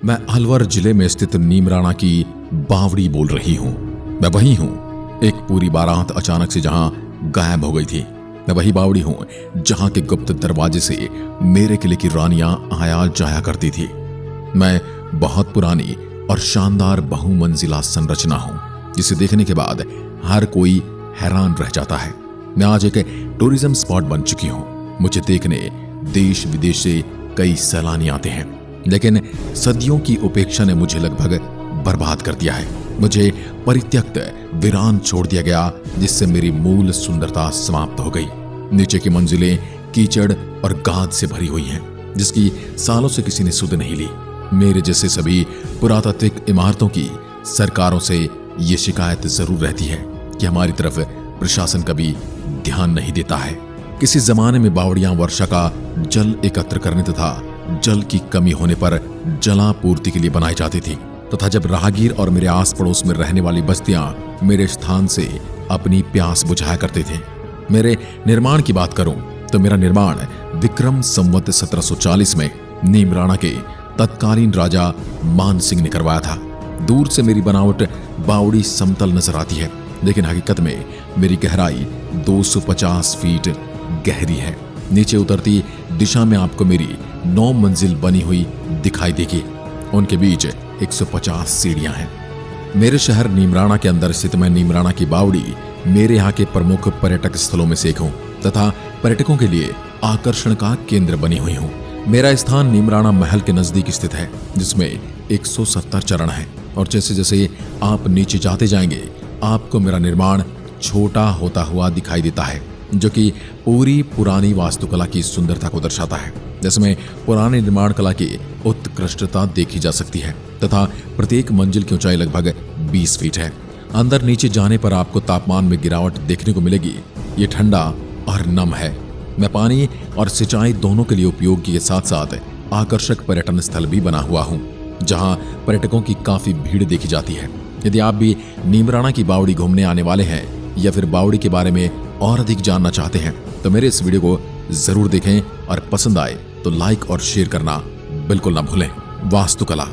मैं अलवर जिले में स्थित नीमराणा की बावड़ी बोल रही हूँ। मैं वही हूँ, एक पूरी बारात अचानक से जहां गायब हो गई थी। मैं वही बावड़ी हूँ जहां के गुप्त दरवाजे से मेरे किले की रानियां आया जाया करती थी। मैं बहुत पुरानी और शानदार बहुमंजिला संरचना हूँ जिसे देखने के बाद हर कोई हैरान रह जाता है। मैं आज एक टूरिज्म स्पॉट बन चुकी हूँ। मुझे देखने देश विदेश से कई सैलानी आते हैं, लेकिन सदियों की उपेक्षा ने मुझे लगभग बर्बाद कर दिया है। मुझे परित्यक्त वीरान छोड़ दिया गया, जिससे मेरी मूल सुंदरता समाप्त हो गई। नीचे की मंजिलें कीचड़ और गाद से भरी हुई हैं, जिसकी सालों से किसी ने सुध नहीं ली। मेरे जैसे सभी पुरातात्विक इमारतों की सरकारों से ये शिकायत जरूर रहती है कि हमारी तरफ प्रशासन कभी ध्यान नहीं देता है। किसी जमाने में बावड़ियां वर्षा का जल एकत्र करने तथा जल की कमी होने पर जलापूर्ति के लिए बनाई जाती थी, तथा जब राहगीर और मेरे आस पड़ोस में रहने वाली बस्तियां मेरे स्थान से अपनी प्यास बुझाया करते थे। मेरे निर्माण की बात करूं तो मेरा निर्माण विक्रम संवत 1740 में नीमराणा के तत्कालीन राजा मान सिंह ने करवाया था। दूर से मेरी बनावट बावड़ी समतल नजर आती है, लेकिन हकीकत में मेरी गहराई 250 फीट गहरी है। नीचे उतरती दिशा में आपको मेरी 9 मंजिल बनी हुई दिखाई देगी। उनके बीच 150 सीढ़ियां हैं। मेरे शहर नीमराणा के अंदर स्थित मैं नीमराणा की बावड़ी मेरे यहाँ के प्रमुख पर्यटक स्थलों में से एक हूँ तथा पर्यटकों के लिए आकर्षण का केंद्र बनी हुई हूँ। मेरा स्थान नीमराणा महल के नजदीक स्थित है, जिसमें 170 चरण है, और जैसे जैसे आप नीचे जाते जाएंगे आपको मेरा निर्माण छोटा होता हुआ दिखाई देता है, जो कि पूरी पुरानी वास्तुकला की सुंदरता को दर्शाता है, जिसमें पुराने निर्माण कला की उत्कृष्टता देखी जा सकती है तथा प्रत्येक मंजिल की ऊंचाई लगभग 20 फीट है। अंदर नीचे जाने पर आपको तापमान में गिरावट देखने को मिलेगी। ये ठंडा और नम है। मैं पानी और सिंचाई दोनों के लिए उपयोगी के साथ साथ आकर्षक पर्यटन स्थल भी बना हुआ हूँ, जहाँ पर्यटकों की काफी भीड़ देखी जाती है। यदि आप भी नीमराणा की बावड़ी घूमने आने वाले हैं या फिर बावड़ी के बारे में और अधिक जानना चाहते हैं तो मेरे इस वीडियो को जरूर देखें, और पसंद आए तो लाइक और शेयर करना बिल्कुल ना भूलें। वास्तुकला।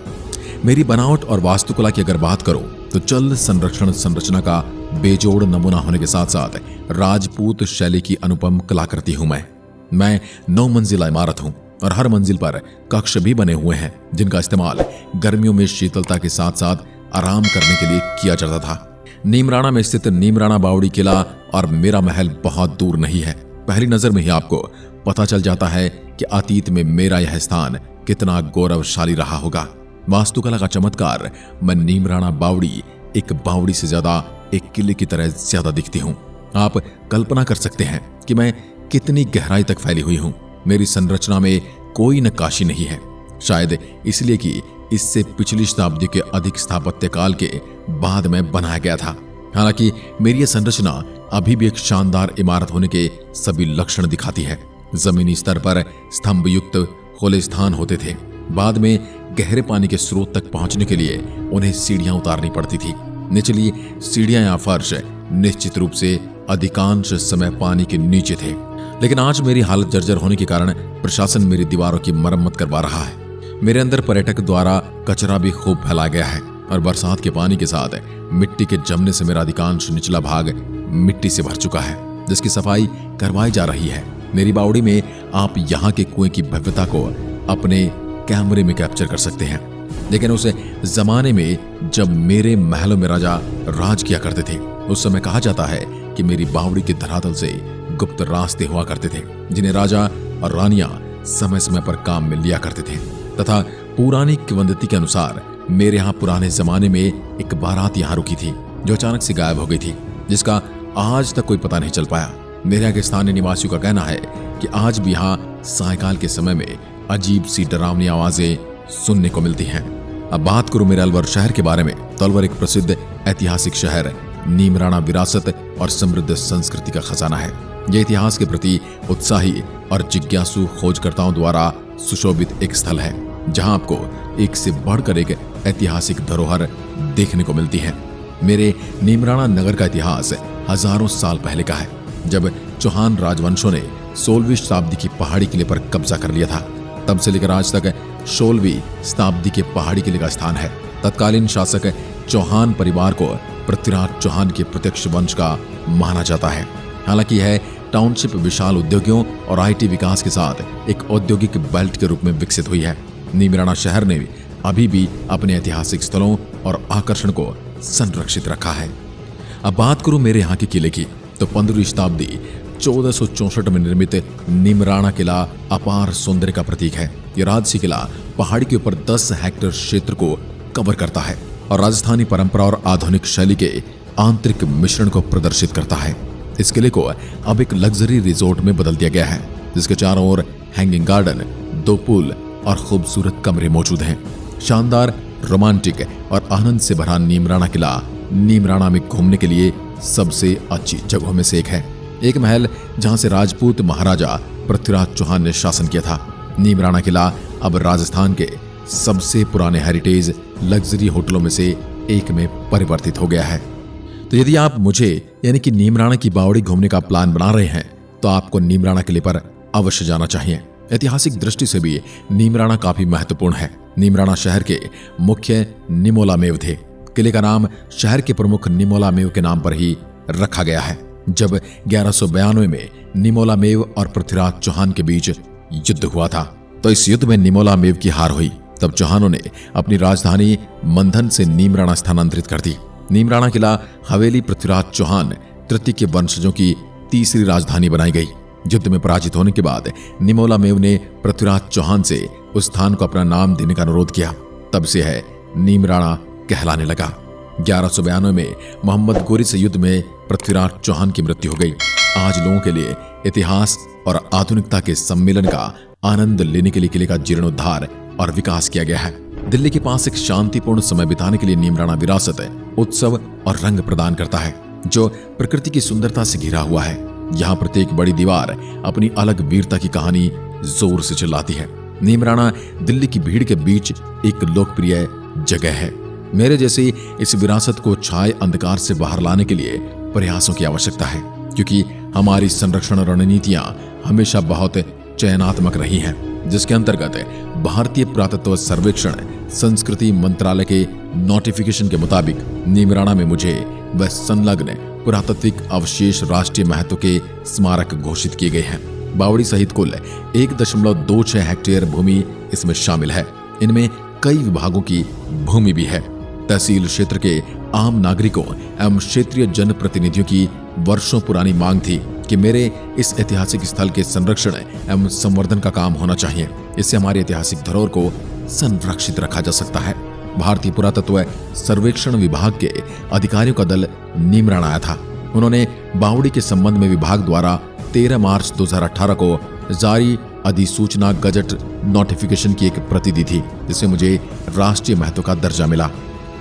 मेरी बनावट और वास्तुकला की अगर बात करो तो जल संरक्षण संरचना का बेजोड़ नमूना होने के साथ साथ राजपूत शैली की अनुपम कलाकृति हूं मैं 9 मंजिला इमारत हूं, और हर मंजिल पर कक्ष भी बने हुए हैं, जिनका इस्तेमाल गर्मियों में शीतलता के साथ साथ आराम करने के लिए किया जाता था। नीमराणा में स्थित नीमराणा बावड़ी किला और मेरा महल बहुत दूर नहीं है। पहली नजर में ही आपको पता चल जाता है कि अतीत में मेरा यह स्थान कितना गौरवशाली रहा होगा। वास्तुकला का चमत्कार। मैं नीमराणा बावड़ी एक बावड़ी से ज्यादा एक किले की तरह ज्यादा दिखती हूँ। आप कल्पना कर सकते हैं कि मैं कितनी गहराई तक फैली हुई हूँ। मेरी संरचना में कोई नक्काशी नहीं है, शायद इसलिए कि इससे पिछली शताब्दी के अधिक स्थापत्य काल के बाद में बनाया गया था। हालांकि मेरी यह संरचना अभी भी एक शानदार इमारत होने के सभी लक्षण दिखाती है। जमीनी स्तर पर स्तंभ युक्त खुले स्थान होते थे। बाद में गहरे पानी के स्रोत तक पहुंचने के लिए उन्हें सीढ़ियां उतारनी पड़ती थी। निचली सीढ़ियां या फर्श निश्चित रूप से अधिकांश समय पानी के नीचे थे, लेकिन आज मेरी हालत जर्जर होने के कारण प्रशासन मेरी दीवारों की मरम्मत करवा रहा है। मेरे अंदर पर्यटक द्वारा कचरा भी खूब फैलाया गया है, और बरसात के पानी के साथ मिट्टी के जमने से मेरा अधिकांश निचला भाग मिट्टी से भर चुका है, जिसकी सफाई करवाई जा रही है। मेरी बावड़ी में आप यहाँ के कुएं की भव्यता को अपने कैमरे में कैप्चर कर सकते हैं, लेकिन उस जमाने में जब मेरे महलों में राजा राज किया करते थे, उस समय कहा जाता है कि मेरी बावड़ी के धरातल से गुप्त रास्ते हुआ करते थे, जिन्हें राजा और रानियां समय समय पर काम में लिया करते थे। तथा पुरानी किंवदंती के अनुसार मेरे यहाँ पुराने जमाने में एक बारात यहाँ रुकी थी, जो अचानक से गायब हो गई थी, जिसका आज तक कोई पता नहीं चल पाया। मेरे यहाँ के स्थानीय निवासियों का कहना है कि आज भी यहाँ सायकाल के समय में अजीब सी डरावनी आवाजें सुनने को मिलती हैं। अब बात करूं मेरे अलवर शहर के बारे में तो अलवर एक प्रसिद्ध ऐतिहासिक शहर, नीमराणा विरासत और समृद्ध संस्कृति का खजाना है। यह इतिहास के प्रति उत्साही और जिज्ञासु खोजकर्ताओं द्वारा सुशोभित एक स्थल है, जहां आपको एक से बढ़कर एक ऐतिहासिक धरोहर देखने को मिलती है। मेरे नीमराणा नगर का इतिहास हजारों साल पहले का है, जब चौहान राजवंशों ने 16वीं शताब्दी की पहाड़ी किले पर कब्जा कर लिया था। तब से लेकर आज तक 16वीं शताब्दी के पहाड़ी किले का स्थान है। तत्कालीन शासक चौहान परिवार को पृथ्वीराज चौहान के प्रत्यक्ष वंश का माना जाता है। हालांकि यह टाउनशिप विशाल उद्योगों और IT विकास के साथ एक औद्योगिक बेल्ट के रूप में विकसित हुई है। नीमराणा शहर ने अभी भी अपने ऐतिहासिक स्थलों और आकर्षण को संरक्षित रखा है। अब बात करूं मेरे यहाँ के किले की, तो 15वीं शताब्दी 1464 में निर्मित नीमराणा किला अपार सौंदर्य का प्रतीक है। यह राजसी किला पहाड़ी के ऊपर 10 हेक्टेयर क्षेत्र को कवर करता है और राजस्थानी परंपरा और आधुनिक शैली के आंतरिक मिश्रण को प्रदर्शित करता है। इस किले को अब एक लग्जरी रिजॉर्ट में बदल दिया गया है, जिसके चारों ओर हैंगिंग गार्डन, 2 पूल और खूबसूरत कमरे मौजूद हैं। शानदार, रोमांटिक और आनंद से भरा नीमराणा किला नीमराणा में घूमने के लिए सबसे अच्छी जगहों में से एक है। एक महल जहां से राजपूत महाराजा पृथ्वीराज चौहान ने शासन किया था। नीमराणा किला अब राजस्थान के सबसे पुराने हेरिटेज लग्जरी होटलों में से एक में परिवर्तित हो गया है। तो यदि आप मुझे यानी कि नीमराणा की बावड़ी घूमने का प्लान बना रहे हैं तो आपको नीमराणा किले पर अवश्य जाना चाहिए। ऐतिहासिक दृष्टि से भी नीमराणा काफी महत्वपूर्ण है। नीमराणा शहर के मुख्य निमोला मेव थे। किले का नाम शहर के प्रमुख निमोला मेव के नाम पर ही रखा गया है। जब 1192 में निमोला मेव और पृथ्वीराज चौहान के बीच युद्ध हुआ था, तो इस युद्ध में निमोला मेव की हार हुई। तब चौहानों ने अपनी राजधानी मंथन से नीमराणा स्थानांतरित कर दी। नीमराणा किला हवेली पृथ्वीराज चौहान तृतीय के वंशजों की तीसरी राजधानी बनाई गई। युद्ध में पराजित होने के बाद निमोला मेव ने पृथ्वीराज चौहान से उस स्थान को अपना नाम देने का अनुरोध किया। तब से है नीमराणा कहलाने लगा। 1192 में मोहम्मद गोरी से युद्ध में पृथ्वीराज चौहान की मृत्यु हो गई। आज लोगों के लिए इतिहास और आधुनिकता के सम्मेलन का आनंद लेने के लिए किले का जीर्णोद्धार और विकास किया गया है। दिल्ली के पास एक शांतिपूर्ण समय बिताने के लिए नीमराणा विरासत, उत्सव और रंग प्रदान करता है, जो प्रकृति की सुंदरता से घिरा हुआ है। यहाँ प्रत्येक बड़ी दीवार अपनी अलग वीरता की कहानी जोर से चिल्लाती है। नीमराणा दिल्ली की भीड़ के बीच एक लोकप्रिय जगह है। मेरे जैसे इस विरासत को छाए अंधकार से बाहर लाने के लिए प्रयासों की आवश्यकता है, क्योंकि हमारी संरक्षण रणनीतियां हमेशा बहुत चयनात्मक रही हैं, जिसके अंतर्गत भारतीय पुरातत्व सर्वेक्षण संस्कृति मंत्रालय के नोटिफिकेशन के मुताबिक नीमराणा में मुझे वह संलग्न पुरातात्विक अवशेष राष्ट्रीय महत्व के स्मारक घोषित किए गए हैं। बावड़ी सहित कुल 1.26 हेक्टेयर भूमि इसमें शामिल है। इनमें कई विभागों की भूमि भी है। तहसील क्षेत्र के आम नागरिकों एवं क्षेत्रीय जनप्रतिनिधियों की वर्षों पुरानी मांग थी कि मेरे इस ऐतिहासिक स्थल के संरक्षण एवं संवर्धन का काम होना चाहिए। इससे हमारी ऐतिहासिक धरोहर को संरक्षित रखा जा सकता है। भारतीय पुरातत्व सर्वेक्षण विभाग के अधिकारियों का दल नीमराणा आया था। उन्होंने बावड़ी के संबंध में विभाग द्वारा 13 मार्च 2018 को जारी अधिसूचना गजट नोटिफिकेशन की एक प्रति दी थी, जिसमें मुझे राष्ट्रीय महत्व का दर्जा मिला।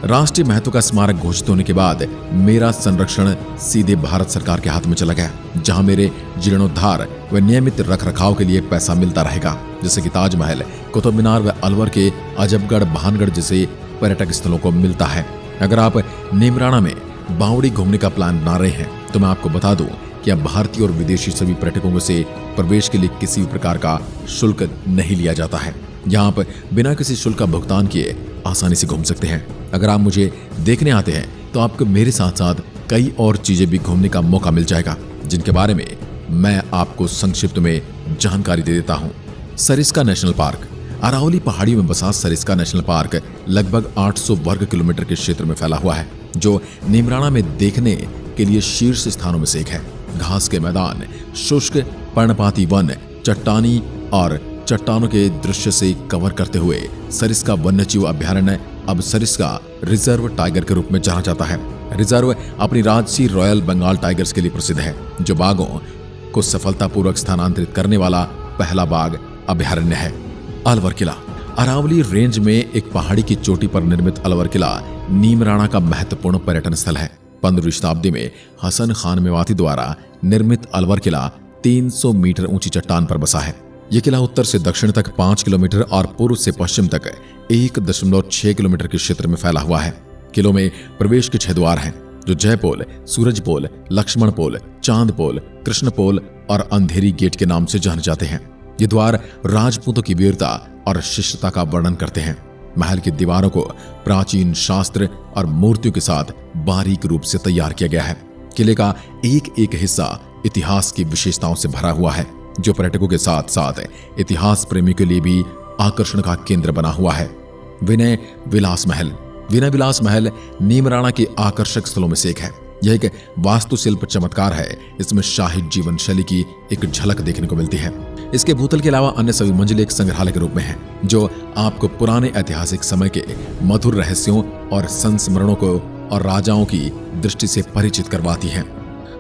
राष्ट्रीय महत्व का स्मारक घोषित होने के बाद मेरा संरक्षण सीधे भारत सरकार के हाथ में चला गया, जहां मेरे जीर्णोद्धार व नियमित रखरखाव के लिए पैसा मिलता रहेगा, जैसे कि ताजमहल, कुतुब मीनार व अलवर के अजबगढ़, भानगढ़ जैसे पर्यटक स्थलों को मिलता है। अगर आप नीमराणा में बावड़ी घूमने का प्लान बना रहे हैं तो मैं आपको बता दूं कि अब भारतीय और विदेशी सभी पर्यटकों से प्रवेश के लिए किसी भी प्रकार का शुल्क नहीं लिया जाता है। यहाँ आप बिना किसी शुल्क का भुगतान किए आसानी से घूम सकते हैं। अगर आप मुझे देखने आते हैं तो आपको मेरे साथ साथ कई और चीजें भी घूमने का मौका मिल जाएगा, जिनके बारे में मैं आपको संक्षिप्त में जानकारी दे देता हूँ। Sariska national park. अरावली पहाड़ियों में बसा सरिस्का नेशनल पार्क लगभग 800 वर्ग किलोमीटर के क्षेत्र में फैला हुआ है, जो नीमराणा में देखने के लिए शीर्ष स्थानों में से एक है। घास के मैदान, शुष्क पर्णपाती वन, चट्टानी और चट्टानों के दृश्य से कवर करते हुए सरिस्का वन्यजीव अभ्यारण्य अब सरिस्का रिजर्व टाइगर के रूप में जाना जाता है। रिजर्व अपनी राजसी रॉयल बंगाल टाइगर्स के लिए प्रसिद्ध है, जो बाघों को सफलतापूर्वक स्थानांतरित करने वाला पहला बाघ अभ्यारण्य है। अलवर किला। अरावली रेंज में एक पहाड़ी की चोटी पर निर्मित अलवर किला नीमराणा का महत्वपूर्ण पर्यटन स्थल है। 15वीं शताब्दी में हसन खान मेवाती द्वारा निर्मित अलवर किला 300 मीटर ऊंची चट्टान पर बसा है। यह किला उत्तर से दक्षिण तक 5 किलोमीटर और पूर्व से पश्चिम तक 1.6 किलोमीटर के क्षेत्र में फैला हुआ है। किलों में प्रवेश के 6 द्वार हैं, जो जय पोल, सूरज पोल, लक्ष्मण पोल, चांद पोल, कृष्ण पोल और अंधेरी गेट के नाम से जाने जाते हैं। ये द्वार राजपूतों की वीरता और शिष्टता का वर्णन करते हैं। महल की दीवारों को प्राचीन शास्त्र और मूर्तियों के साथ बारीक रूप से तैयार किया गया है। किले का एक एक हिस्सा इतिहास की विशेषताओं से भरा हुआ है, जो पर्यटकों के साथ साथ इतिहास प्रेमियों के लिए भी आकर्षण का केंद्र बना हुआ है। विनय विलास महल। विनय विलास महल नीमराणा के आकर्षक स्थलों में से एक है। यह एक वास्तुशिल्प चमत्कार है। इसमें शाही जीवन शैली की एक झलक देखने को मिलती है। इसके भूतल के अलावा अन्य सभी मंजिलें एक संग्रहालय के रूप में हैं, जो आपको पुराने ऐतिहासिक समय के मधुर रहस्यों और संस्मरणों को और राजाओं की दृष्टि से परिचित करवाती हैं।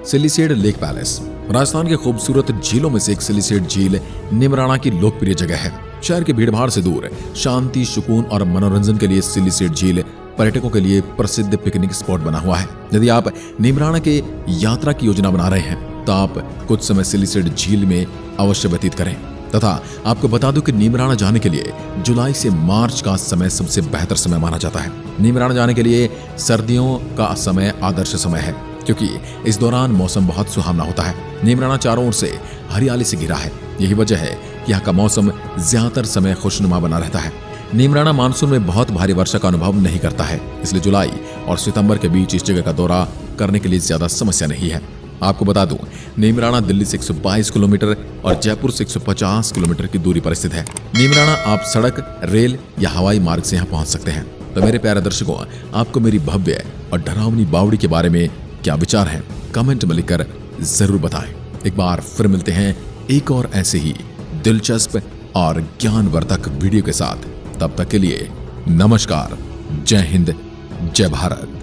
सिलिसेड लेक पैलेस। राजस्थान के खूबसूरत झीलों में से एक सिलिसेड झील नीमराणा की लोकप्रिय जगह है। शहर की भीड़भाड़ से दूर शांति, सुकून और मनोरंजन के लिए सिलिसेड झील पर्यटकों के लिए प्रसिद्ध पिकनिक स्पॉट बना हुआ है। यदि आप नीमराणा के यात्रा की योजना बना रहे हैं तो आप कुछ समय सिलिसेड झील में अवश्य व्यतीत करें। तथा आपको बता दूं कि नीमराणा जाने के लिए जुलाई से मार्च का समय सबसे बेहतर समय माना जाता है। नीमराणा जाने के लिए सर्दियों का समय आदर्श समय है, क्योंकि इस दौरान मौसम बहुत सुहावना होता है। नीमराणा चारों ओर से हरियाली से घिरा है। यही वजह है कि यहाँ का मौसम ज्यादातर समय खुशनुमा बना रहता है। नीमराणा मानसून में बहुत भारी वर्षा का अनुभव नहीं करता है, इसलिए जुलाई और सितंबर के बीच इस जगह का दौरा करने के लिए ज्यादा समस्या नहीं है। आपको बता दूं, नीमराणा दिल्ली से 122 किलोमीटर और जयपुर से 150 किलोमीटर की दूरी पर स्थित है। नीमराणा आप सड़क, रेल या हवाई मार्ग से यहाँ पहुंच सकते हैं। तो मेरे प्यारे दर्शकों, आपको मेरी भव्य और डरावनी बावड़ी के बारे में क्या विचार है, कमेंट में लिखकर जरूर बताएं। एक बार फिर मिलते हैं एक और ऐसे ही दिलचस्प और ज्ञानवर्धक वीडियो के साथ। तब तक के लिए नमस्कार, जय हिंद, जय भारत।